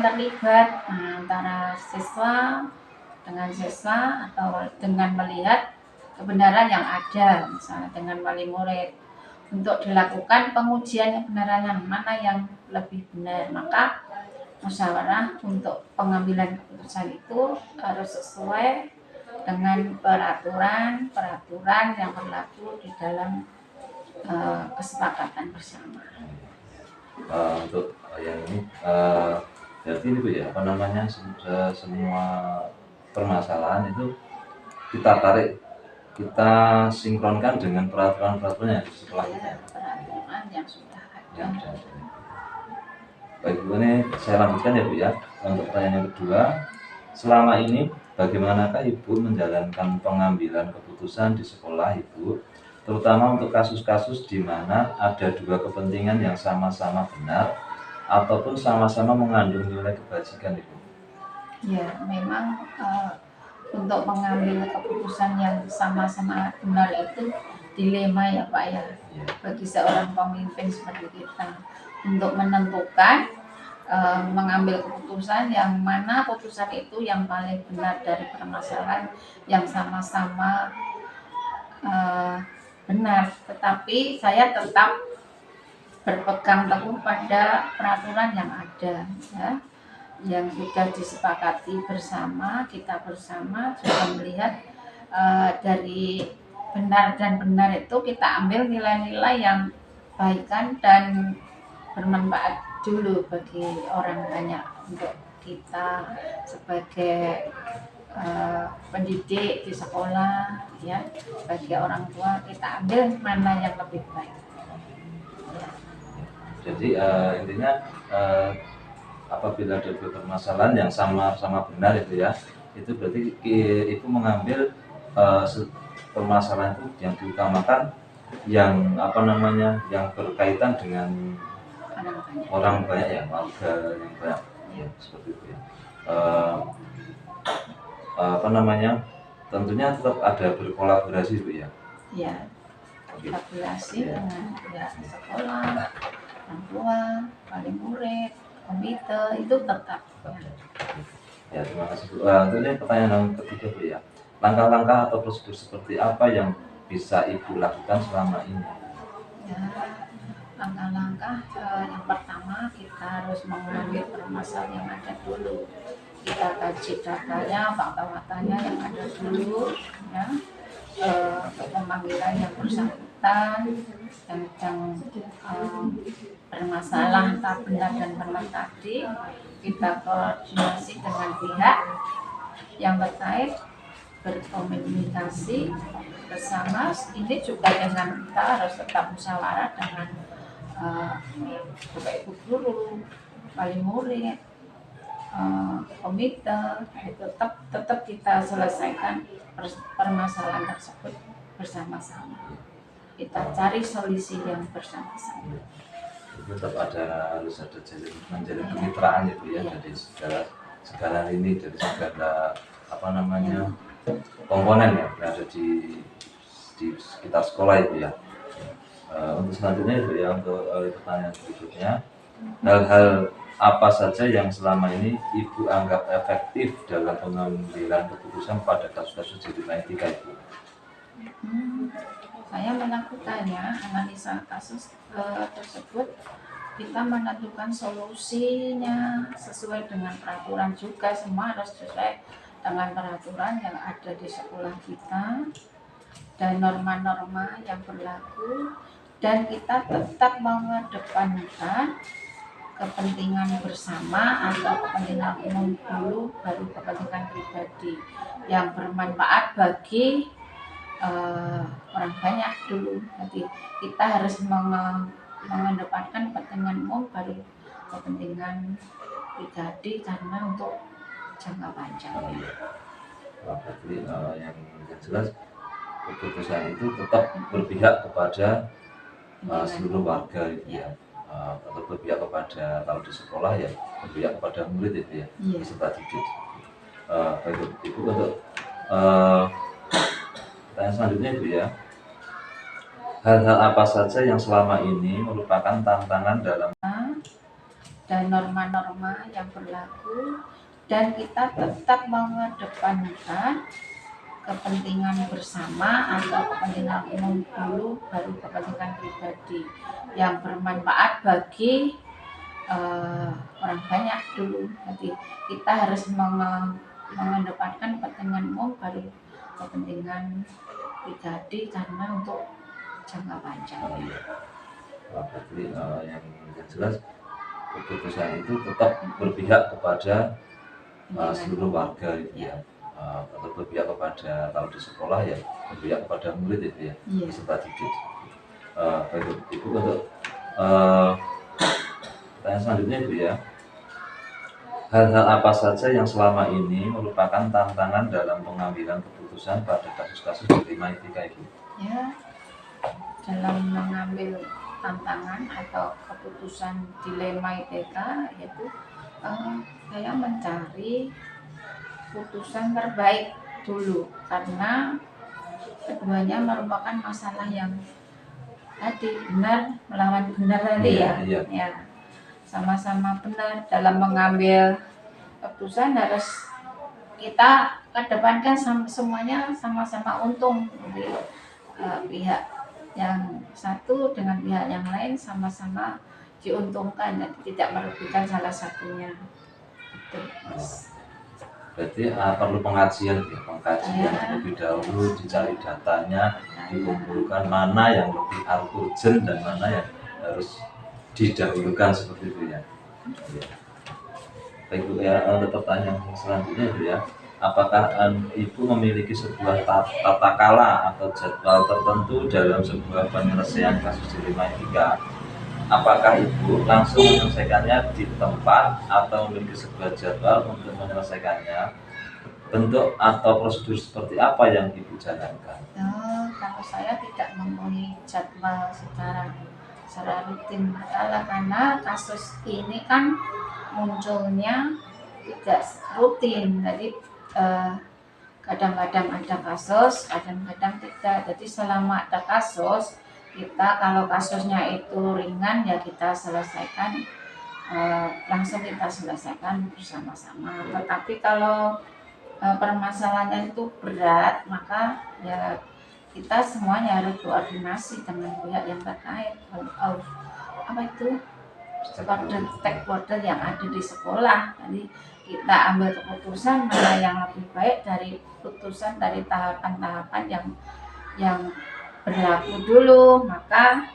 terlibat antara siswa dengan siswa atau dengan melihat kebenaran yang ada, misalnya dengan wali murid, untuk dilakukan pengujian kebenaran yang mana yang lebih benar. Maka musyawarah untuk pengambilan keputusan itu harus sesuai dengan peraturan yang berlaku di dalam kesepakatan bersama. Untuk yang ini berarti ini Bu ya, apa namanya, semua permasalahan itu kita sinkronkan dengan peraturan-peraturan yang setelah kita ya. Peraturan yang sudah ada. Baik Bu, ini saya lanjutkan ya Bu ya. Untuk pertanyaan yang kedua, selama ini bagaimanakah Ibu menjalankan pengambilan keputusan di sekolah Ibu, terutama untuk kasus-kasus di mana ada dua kepentingan yang sama-sama benar ataupun sama-sama mengandung nilai kebajikan Ibu? Ya, memang untuk mengambil keputusan yang sama-sama benar itu dilema ya Pak ya, bagi seorang pemimpin seperti kita untuk menentukan mengambil keputusan yang mana keputusan itu yang paling benar dari permasalahan yang sama-sama benar. Tetapi saya tetap berpegang teguh pada peraturan yang ada ya, yang sudah disepakati bersama, kita bersama juga melihat dari benar dan benar itu kita ambil nilai-nilai yang baikkan dan bermanfaat dulu bagi orang banyak, untuk kita sebagai pendidik di sekolah ya, bagi orang tua kita ambil mana yang lebih baik ya. Jadi intinya apabila ada permasalahan yang sama-sama benar itu ya, itu berarti Ibu mengambil permasalahan itu yang diutamakan yang apa namanya, yang berkaitan dengan orang banyak ya, warga yang banyak ya, seperti itu ya. Apa namanya, tentunya tetap ada berkolaborasi Bu ya. Ya, kolaborasi dengan pihak sekolah, orang tua, wali murid, komite itu tetap. Ya, terima kasih Bu. Untuk ini pertanyaan yang ketiga Bu ya. Langkah-langkah atau prosedur seperti apa yang bisa Ibu lakukan selama ini? Ya, langkah-langkah yang pertama kita harus mengambil permasalahan yang ada dulu. Kita kaji datanya, fakta-faktanya yang ada dulu ya. Pemanggilan yang bersangkutan tentang bermasalah entah benar dan benar tadi, kita koordinasi dengan pihak yang terkait, berkomunikasi bersama. Ini juga dengan kita harus tetap musyawarah dengan Bapak Ibu guru, wali murid, komite, tetap kita selesaikan permasalahan tersebut bersama-sama. Kita cari solusi yang bersama-sama. Tetap harus ada menjalin kemitraan ya Bu ya, dari segala ini, dari segala apa namanya, komponen ya yang ada di sekitar sekolah itu ya. Untuk selanjutnya itu ya, untuk pertanyaan berikutnya, hal-hal apa saja yang selama ini Ibu anggap efektif dalam pengambilan keputusan pada kasus-kasus COVID-19 Ibu? Saya melakukannya, analisa kasus tersebut, kita menentukan solusinya sesuai dengan peraturan juga, semua harus sesuai dengan peraturan yang ada di sekolah kita dan norma-norma yang berlaku, dan kita tetap mengedepankan kepentingan bersama atau kepentingan umum dulu, baru kepentingan pribadi yang bermanfaat bagi orang banyak dulu. Jadi kita harus mengedepankan kepentingan umum baru kepentingan pribadi, karena untuk jangka panjang. Berarti yang jelas keputusan itu tetap berpihak kepada seluruh warga itu ya. Atau berpihak kepada, kalau di sekolah ya berpihak kepada murid itu ya, peserta didik. Baik Ibu, untuk pertanyaan selanjutnya Ibu ya, hal-hal apa saja yang selama ini merupakan tantangan dalam dan norma-norma yang berlaku, dan kita tetap mengedepankan kepentingan bersama atau kepentingan umum dulu, baru kepentingan pribadi yang bermanfaat bagi orang banyak dulu. Jadi kita harus mengedepankan kepentingan umum baru kepentingan pribadi, karena untuk jangka panjang. Iya. Berarti yang jelas keputusan itu tetap berpihak kepada seluruh warga itu ya. Tetap berpihak kepada, kalau di sekolah ya berpihak kepada murid itu ya, Iya. peserta didik. Baik Ibu, untuk pertanyaan selanjutnya Ibu ya, hal-hal apa saja yang selama ini merupakan tantangan dalam pengambilan keputusan pada kasus-kasus dilema etika Ibu? Ya, dalam mengambil tantangan atau keputusan dilema etika, yaitu saya mencari putusan terbaik dulu, karena keduanya merupakan masalah yang tadi benar melawan benar tadi Iya. ya, sama-sama benar. Dalam mengambil keputusan harus kita kedepankan semuanya sama-sama untung. Jadi pihak yang satu dengan pihak yang lain sama-sama diuntungkan, jadi tidak merugikan salah satunya. Itu. Berarti perlu pengkajian terlebih dahulu, dicari datanya, dikumpulkan mana yang lebih urgent dan mana yang harus didahulukan, seperti itu ya. Baik Bu ya, untuk pertanyaan selanjutnya Bu ya, apakah Ibu memiliki sebuah tata kala atau jadwal tertentu dalam sebuah penyelesaian kasus dilema etika? Apakah Ibu langsung menyelesaikannya di tempat atau memiliki sebuah jadwal untuk menyelesaikannya? Bentuk atau prosedur seperti apa yang Ibu jalankan? Kalau saya tidak mempunyai jadwal secara rutin berkala, karena kasus ini kan munculnya tidak rutin. Jadi kadang-kadang ada kasus, kadang-kadang tidak. Jadi selama ada kasus, kita kalau kasusnya itu ringan ya kita selesaikan, langsung kita selesaikan bersama-sama. Tetapi kalau permasalahannya itu berat, maka ya kita semuanya harus koordinasi dengan pihak yang terkait. Apa itu? Stakeholder yang ada di sekolah. Jadi kita ambil keputusan mana yang lebih baik dari putusan dari tahapan-tahapan yang berlaku dulu, maka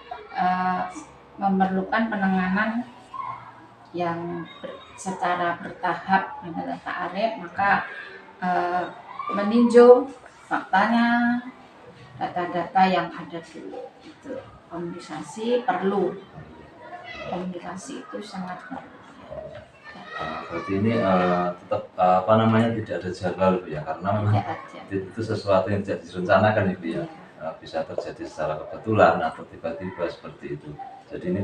memerlukan penanganan yang secara bertahap adalah ta'arif, maka meninjau faktanya, data-data yang ada dulu. Itu komunikasi perlu. Komunikasi itu sangat perlu. Berarti ini tetap tidak ada jadwal Bu ya, karena memang itu sesuatu yang tidak direncanakan Ibu ya. Bisa terjadi secara kebetulan atau tiba-tiba seperti itu. Jadi ini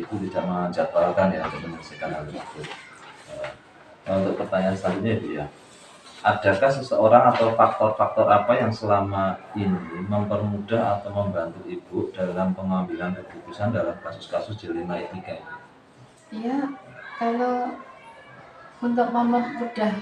Ibu tidak menjadwalkan ya untuk menyelesaikan hal tersebut. Untuk pertanyaan selanjutnya Ibu ya, adakah seseorang atau faktor-faktor apa yang selama ini mempermudah atau membantu Ibu dalam pengambilan keputusan dalam kasus-kasus dilema etika? Ya, kalau untuk mempermudah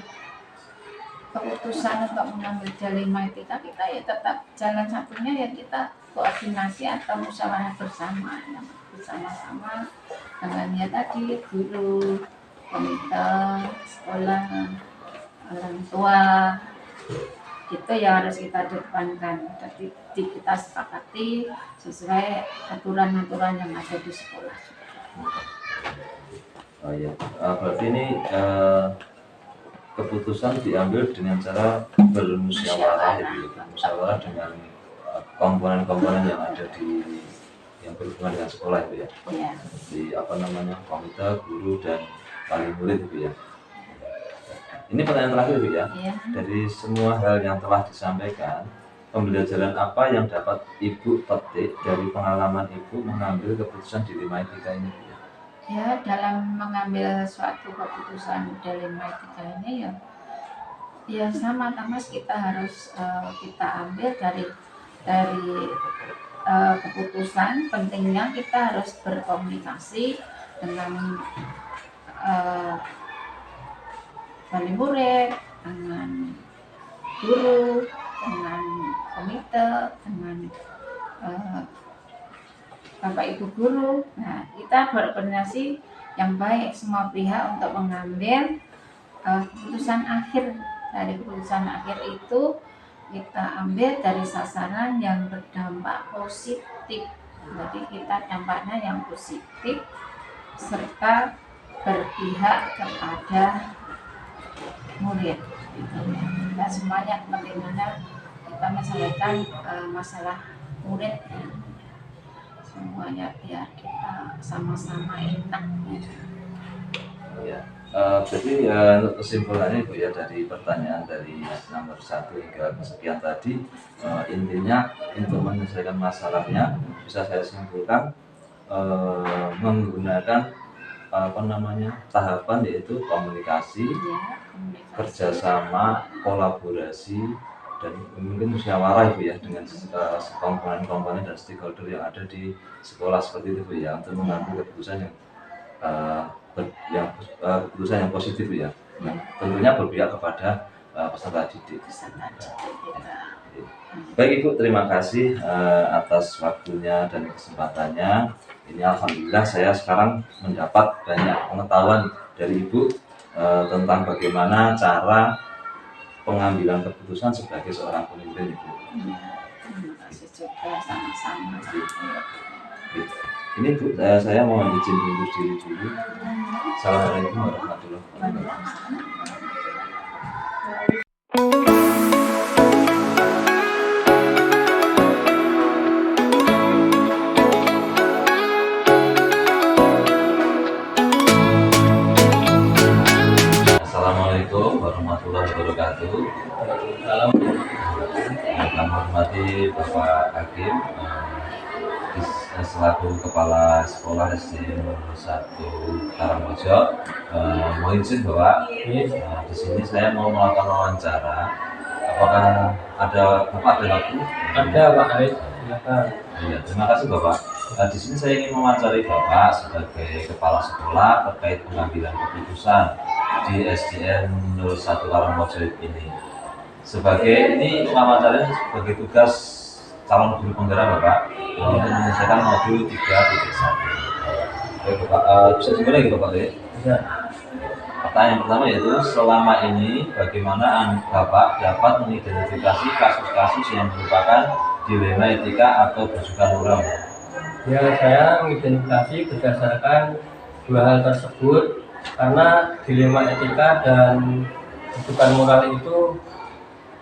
keputusan untuk mengambil dilema etika, kita ya tetap jalan satunya ya kita koordinasi atau musyawarah bersama, yang bersama-sama dengan ya tadi guru, komite sekolah, orang tua, itu yang harus kita depankan. Jadi kita sepakati sesuai aturan-aturan yang ada di sekolah. Oh iya, berarti ini keputusan diambil dengan cara bermusyawarah ya, bermusyawarah dengan komponen-komponen yang ada yang berhubungan dengan sekolah itu ya. Iya. Di komite, guru dan wali murid itu ya. Ini pertanyaan terakhir Bu ya. Iya. Dari semua hal yang telah disampaikan, pembelajaran apa yang dapat Ibu petik dari pengalaman Ibu mengambil keputusan dilema etika ini Bu ya? Ya, dalam mengambil suatu keputusan dilema etika ini ya sama Mas, kita harus kita ambil dari keputusan pentingnya kita harus berkomunikasi dengan eh, wali murid, dengan guru, dengan komite, dengan eh, Bapak Ibu guru. Nah, kita berkoordinasi yang baik semua pihak untuk mengambil keputusan akhir. Dari keputusan akhir itu kita ambil dari sasaran yang berdampak positif. Jadi kita dampaknya yang positif serta berpihak kepada murid. Kita semuanya kepentingannya kita menyelesaikan masalah murid, semuanya biar kita sama-sama enak. Ya. Jadi untuk kesimpulannya Ibu ya, dari pertanyaan dari nomor 1 hingga sekian tadi, intinya untuk menyelesaikan masalahnya bisa saya simpulkan menggunakan tahapan, yaitu komunikasi, kerjasama, kolaborasi, dan mungkin musyawarah Ibu ya, dengan komponen-komponen dan stakeholder yang ada di sekolah seperti itu Bu ya, untuk mengambil keputusan yang positif ya. Nah, tentunya berpihak kepada peserta didik. Baik Ibu, terima kasih atas waktunya dan kesempatannya. Ini alhamdulillah saya sekarang mendapat banyak pengetahuan dari Ibu tentang bagaimana cara pengambilan keputusan sebagai seorang pemimpin Ibu. Terima kasih juga, sama-sama. Ini Bu, saya mohon izin undur diri dulu. Assalamualaikum warahmatullahi wabarakatuh. Assalamualaikum warahmatullahi wabarakatuh. Kami hormati Bapak Hakim selaku Kepala Sekolah SD nomor 1 Karangrejo. Mohon izin Bapak, di sini saya mau melakukan wawancara. Apakah ada waktu? Ada Pak Arif. Iya, terima kasih Bapak. Di sini saya ingin mewawancari Bapak sebagai Kepala Sekolah terkait pengambilan keputusan di SDN 01 Karangrejo ini. Sebagai ini wawancaranya sebagai tugas calon guru penggerak Bapak untuk menyelesaikan modul 3.1. Oke Bapak, bisa dimulai lagi Bapak ya? Ya. Pertanyaan pertama yaitu, selama ini bagaimana Bapak dapat mengidentifikasi kasus-kasus yang merupakan dilema etika atau bersukan moral? Ya, saya mengidentifikasi berdasarkan dua hal tersebut, karena dilema etika dan rujukan moral itu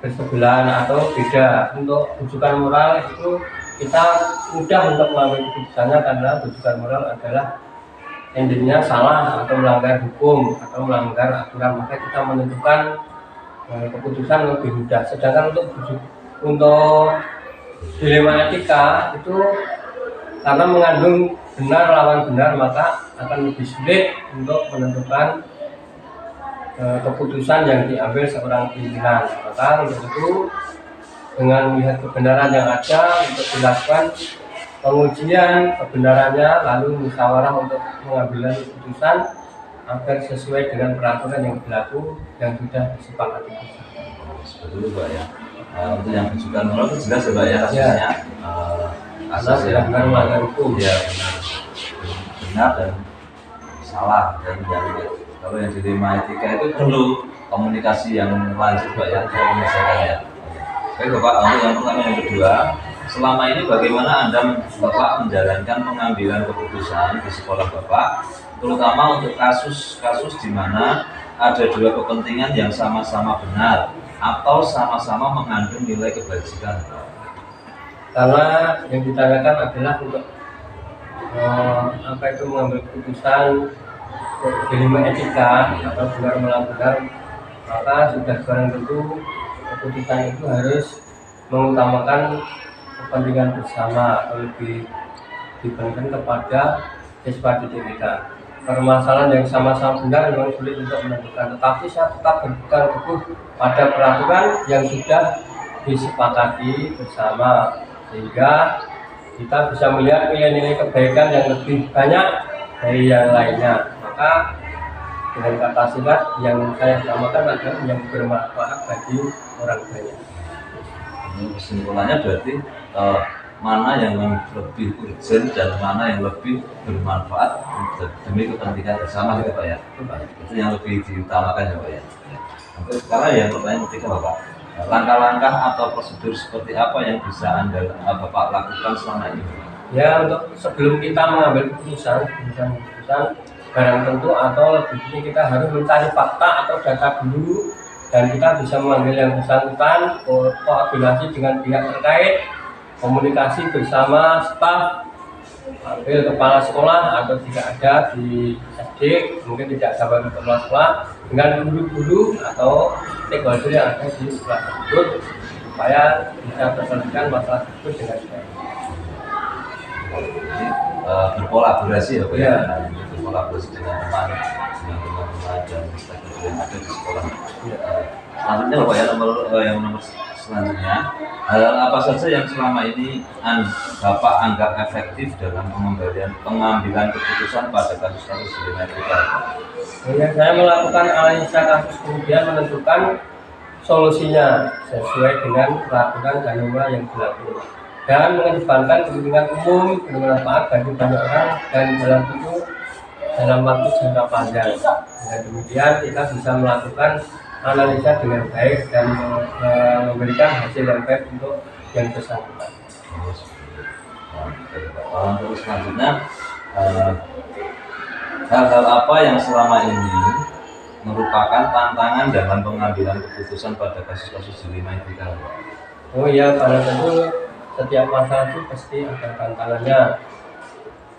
bersebelahan atau beda. Untuk rujukan moral itu kita mudah untuk mengambil keputusannya, karena rujukan moral adalah endingnya salah atau melanggar hukum atau melanggar aturan, maka kita menentukan keputusan lebih mudah. Sedangkan untuk dilema etika itu karena mengandung benar lawan benar, maka akan lebih sulit untuk menentukan keputusan yang diambil seorang pimpinan. Maka untuk itu, dengan melihat kebenaran yang ada, untuk dilakukan pengujian kebenarannya, lalu musyawarah untuk mengambil keputusan agar sesuai dengan peraturan yang berlaku yang sudah disepakati. Betul Pak ya. Untuk yang bersukan moral itu jelas ya Pak ya, kasusnya asas yang melanggar hukum. Ya benar dan salah, dan kalau yang dilema etika itu perlu komunikasi yang lanjut Pak ya, untuk menyelesaikannya. Baik Bapak, untuk yang pertama, yang kedua, selama ini bagaimana Bapak menjalankan pengambilan keputusan di sekolah Bapak, terutama untuk kasus-kasus di mana ada dua kepentingan yang sama-sama benar atau sama-sama mengandung nilai kebajikan? Karena yang ditanyakan adalah untuk mengambil keputusan dilema etika atau benar melanggar, maka sudah barang tentu keputusan itu harus mengutamakan kepentingan bersama atau lebih dibandingkan kepada siswa didik kita. Permasalahan yang sama-sama benar memang sulit untuk menentukan, tetapi saya tetap berpegang teguh pada peraturan yang sudah disepakati bersama, sehingga kita bisa melihat nilai-nilai kebaikan yang lebih banyak dari yang lainnya. Maka dengan kata singkat yang saya namakan adalah yang bermanfaat bagi orang banyak. Kesimpulannya berarti mana yang lebih urgent dan mana yang lebih bermanfaat demi kepentingan bersama gitu Pak ya. Itu yang lebih diutamakan ya Pak ya. Untuk sekarang yang pertanyaan ketiga Bapak, langkah-langkah atau prosedur seperti apa yang bisa Bapak lakukan selama ini? Ya, untuk sebelum kita mengambil keputusan barang tentu atau lebihnya kita harus mencari fakta atau data dulu, dan kita bisa memanggil yang bersangkutan, koordinasi dengan pihak terkait, komunikasi bersama staf, panggil kepala sekolah atau jika ada di SD mungkin tidak sabar kepala sekolah, dengan guru-guru atau stakeholder yang ada di sekolah tersebut supaya bisa terselesaikan masalah tersebut dengan baik. Berkolaborasi ya Pak ya, berkolaborasi dengan teman-teman dan stakeholder yang ada di sekolah. Selanjutnya Bapak ya, nomor selanjutnya, hal apa saja yang selama ini Bapak anggap efektif dalam pengambilan keputusan pada kasus-kasus dilematika? Ya, saya melakukan analisa kasus kemudian menentukan solusinya sesuai dengan peraturan dan norma yang berlaku, dan mengedepankan kepentingan umum bermanfaat bagi banyak orang dan dalam waktu jangka panjang. Dan kemudian kita bisa melakukan analisa dengan baik dan memberikan hasil yang baik untuk yang bersangkutan. Terus selanjutnya, hal-hal apa yang selama ini merupakan tantangan dalam pengambilan keputusan pada kasus-kasus dilematika? Oh iya, karena tentu setiap masalah itu pasti ada tantangannya.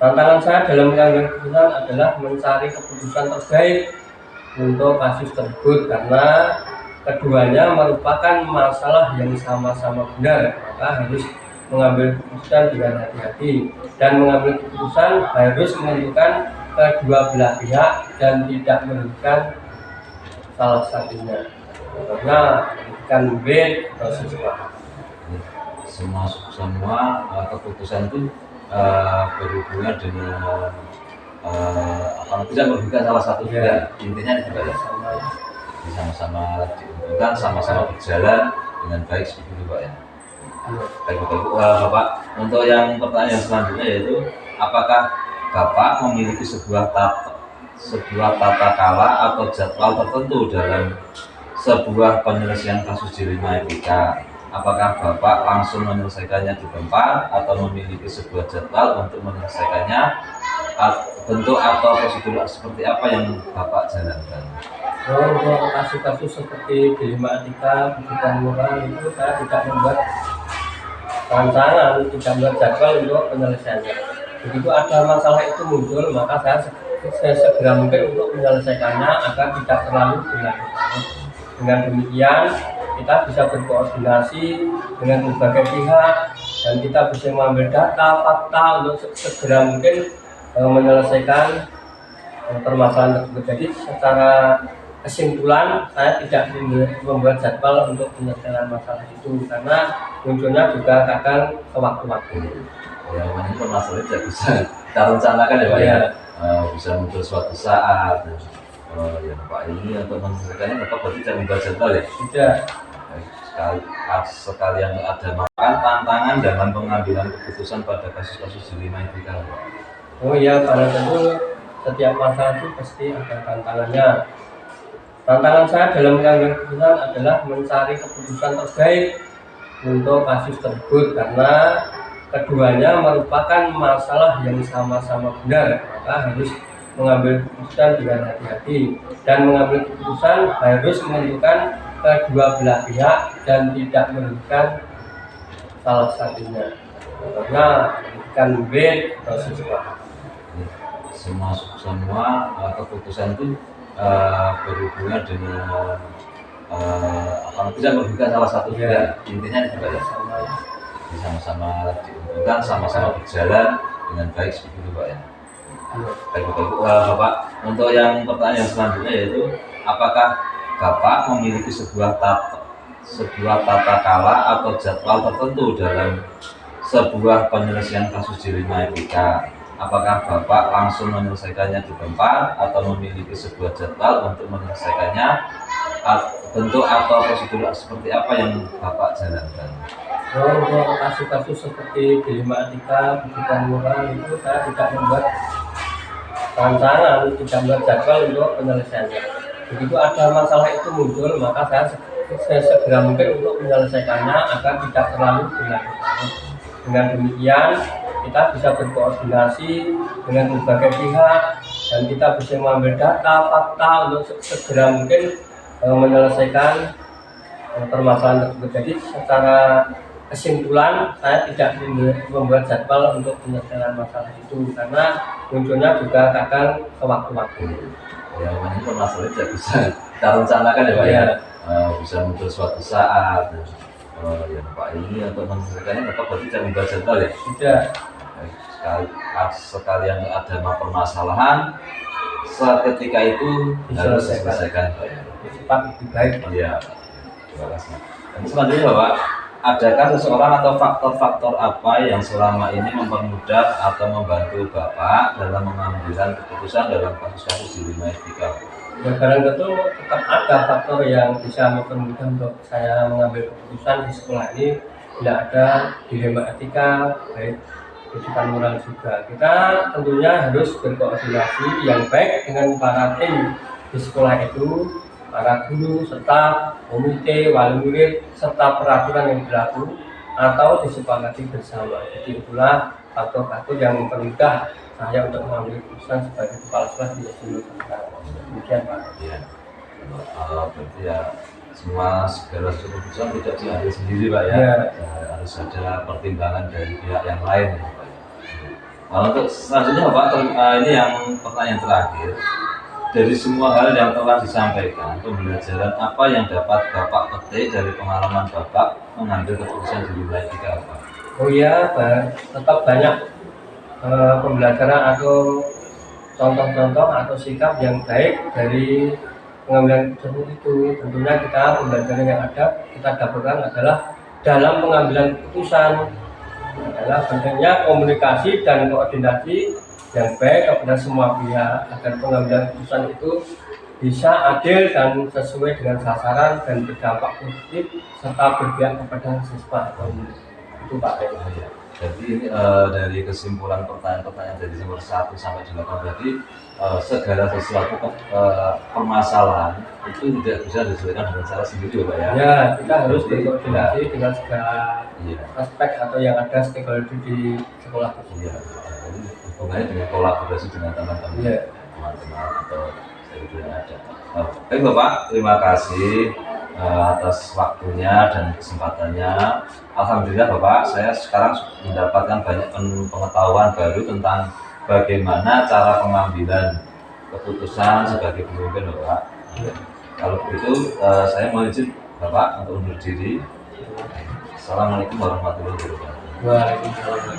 Tantangan saya dalam mengambil keputusan adalah mencari keputusan terbaik untuk kasus tersebut, karena keduanya merupakan masalah yang sama-sama benar, maka harus mengambil keputusan dengan hati-hati, dan mengambil keputusan harus menentukan kedua belah pihak dan tidak merugikan salah satunya, karena merugikan B atau siswa. Semua keputusan itu berhubungan dengan tidak merugikan salah satu pihak. Intinya itu Pak ya, sama-sama diuntungkan, sama-sama berjalan dengan baik seperti itu Pak ya. Baik Bapak, untuk yang pertanyaan selanjutnya yaitu, apakah Bapak memiliki sebuah tata kala atau jadwal tertentu dalam sebuah penyelesaian kasus dilematika? Apakah Bapak langsung menyelesaikannya di tempat atau memiliki sebuah jadwal untuk menyelesaikannya? Bentuk atau prosedur seperti apa yang Bapak jalankan? Untuk kasus-kasus seperti dilematika, kebutuhan moral itu saya tidak membuat rancangan, tidak membuat jadwal untuk penyelesaiannya. Begitu ada masalah itu muncul, maka saya segera mungkin untuk menyelesaikannya agar tidak terlalu berlarut-larut. Dengan demikian kita bisa berkoordinasi dengan berbagai pihak dan kita bisa mengambil data, fakta untuk segera mungkin menyelesaikan permasalahan tersebut. Jadi secara kesimpulan, saya tidak membuat jadwal untuk penyelesaian masalah itu karena munculnya juga kadang sewaktu-waktu. Ya, memang permasalahan tidak bisa kita rencanakan ya Pak ya. Bisa muncul suatu saat. Ya Pak, ini untuk menyelesaikannya Bapak berarti tidak membuat jadwal ya? Tidak. Sekalian ada tantangan dalam pengambilan keputusan pada kasus-kasus dilematika. Oh iya, karena tentu setiap masalah itu pasti ada tantangannya. Tantangan saya dalam mengambil keputusan adalah mencari keputusan terbaik untuk kasus tersebut, karena keduanya merupakan masalah yang sama-sama benar, maka harus mengambil keputusan dengan hati-hati, dan mengambil keputusan harus menentukan kedua belah pihak dan tidak merugikan salah satunya, karena merugikan B atau siswa. Semua keputusan itu berhubungan dengan tidak merugikan salah satu pihak. Intinya itu Pak ya, sama-sama diuntungkan, sama-sama berjalan dengan baik seperti itu Pak ya. Baik Bapak, untuk yang pertanyaan selanjutnya yaitu, apakah Bapak memiliki sebuah tata kala atau jadwal tertentu dalam sebuah penyelesaian kasus dilematika? apakah Bapak langsung menyelesaikannya di tempat atau memiliki sebuah jadwal untuk menyelesaikannya, bentuk atau prosedur seperti apa yang Bapak jalankan? Untuk kasus-kasus seperti dilema etika, pendidikan moral itu saya tidak membuat rancangan, tidak membuat jadwal untuk penyelesaiannya. Begitu ada masalah itu muncul, maka saya segera mungkin untuk menyelesaikannya agar tidak terlalu berlarut-larut. Dengan demikian, kita bisa berkoordinasi dengan berbagai pihak dan kita bisa mengambil data, fakta untuk segera mungkin menyelesaikan permasalahan tersebut. Jadi secara kesimpulan, saya tidak membuat jadwal untuk penyelesaian masalah itu karena munculnya juga kadang sewaktu-waktu. Ya, memang permasalahan tidak bisa kita rencanakan ya Pak ya. Bisa muncul suatu saat. Ya Pak, ini untuk menyelesaikannya Bapak berarti tidak membuat jadwal ya? Tidak. Sekalian ada permasalahan, seketika itu harus diselesaikan Pak ya. Cepat lebih baik. Iya, terima kasih. Dan selanjutnya Bapak, adakah seseorang atau faktor-faktor apa yang selama ini mempermudah atau membantu Bapak dalam mengambil keputusan dalam kasus-kasus dilema etika? Ya, barang tentu tetap ada faktor yang bisa mempermudah untuk saya mengambil keputusan di sekolah ini. Bila ada dilema etika, baik pendidikan moral juga. Kita tentunya harus berkoordinasi yang baik dengan para tim di sekolah itu, para guru, serta komite, wali murid, serta peraturan yang berlaku atau disepakati bersama. Jadi itulah faktor-faktor yang mempermudah saya untuk mengambil keputusan sebagai kepala sekolah di SD sekarang. Demikian Pak. Ya, berarti ya segala keputusan tidak diambil sendiri Pak ya. Ya. Harus ada pertimbangan dari pihak yang lain ya Pak. Untuk selanjutnya Pak, ini yang pertanyaan terakhir. Dari semua hal yang telah disampaikan, pembelajaran apa yang dapat Bapak petik dari pengalaman Bapak mengambil keputusan di wilayah etika Pak? Oh iya, tetap banyak pembelajaran atau contoh-contoh atau sikap yang baik dari pengambilan keputusan itu. Tentunya kita pembelajaran yang ada kita dapatkan adalah dalam pengambilan keputusan adalah pentingnya komunikasi dan koordinasi yang baik kepada semua pihak agar pengambilan keputusan itu bisa adil dan sesuai dengan sasaran dan berdampak positif serta berpihak kepada siswa atau murid. Itu Pak. Jadi ini dari kesimpulan pertanyaan-pertanyaan dari nomor 1 sampai 8 berarti segala sesuatu permasalahan itu tidak bisa diselesaikan dengan cara sendiri Pak ya? Ya, kita harus berkoordinasi dengan segala aspek atau yang ada stakeholder di sekolah. Iya. Hubungannya dengan kolaborasi dengan teman-teman atau stakeholder yang ada. Baik Bapak, terima kasih atas waktunya dan kesempatannya. Alhamdulillah Bapak, saya sekarang mendapatkan banyak pengetahuan baru tentang bagaimana cara pengambilan keputusan sebagai pemimpin Bapak. Kalau begitu saya mohon izin Bapak untuk undur diri. Assalamualaikum warahmatullahi wabarakatuh. Waalaikumsalam.